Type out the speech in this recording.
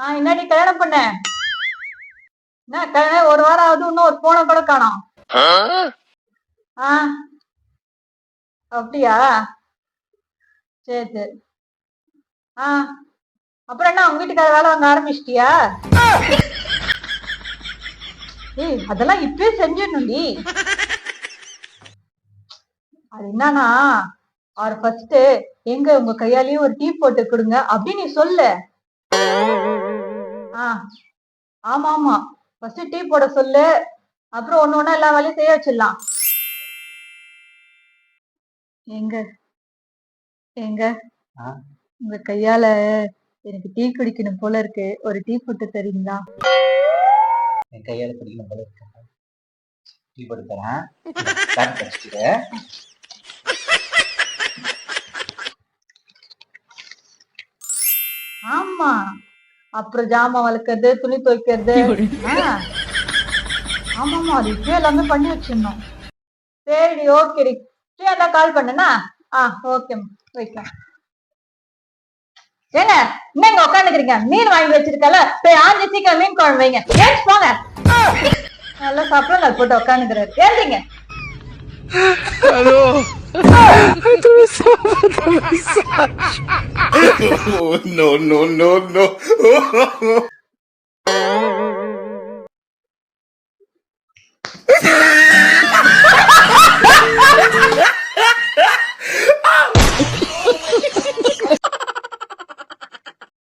என்னடி கல்யாணம் பண்ண? என்ன கல்யாணம் ஒரு வாரம் ஆகுது, இன்னும் ஒரு போன கூட காணோம். ஆ அப்படியா? சரி சரி. ஆ அப்புறம் என்ன உங்க வீட்டுக்கார வேலை வாங்க ஆரம்பிச்சிட்டியா? ஏய் அதெல்லாம் இப்பயே செஞ்சிடணும்டி. அது என்னன்னா அவர் ஃபர்ஸ்ட் எங்க உங்க கையாலேயே ஒரு டீ போட்டு கொடுங்க அப்படின்னு நீ சொல்லு. ஆ ஆமா ஆமா, ஃபர்ஸ்ட் டீ போட சொல்லு. அப்புறம் ஒண்ணு ஒண்ணா எல்லா வேலையும் செய்ய வச்சிடலாம். எங்க எங்க உங்க கையால எனக்கு டீ குடிக்கணும் போல இருக்கு, ஒரு டீ போட்டு தரீங்களா? என் கையால குடிக்கணும் போல இருக்கு, டீ போட்டு தரேன். காட்டு வச்சுட்டு. ஆமா, அப்புறம் ஜாமான் வளர்க்கறது, துணி துவைக்கிறது. ஆமாமா, அது இப்பயே எல்லாமே பண்ணி வச்சிடணும். சரி ஓகேடி, ஃப்ரீயா இருந்தா கால் பண்ணுனா. ஓகே வைக்கலாம். ஏங்க என்னங்க உட்காந்துக்கிறீங்க? மீன் வாங்கி வச்சிருக்கல, போய் ஆஞ்சு சீக்கிரம் மீன் குழம்பு வைங்க. ஏன் போங்க. நல்லா சாப்பிட போட்டு உட்காந்துக்கிறாரு. ஏந்திங்க. Hello. I do so much. Oh, no.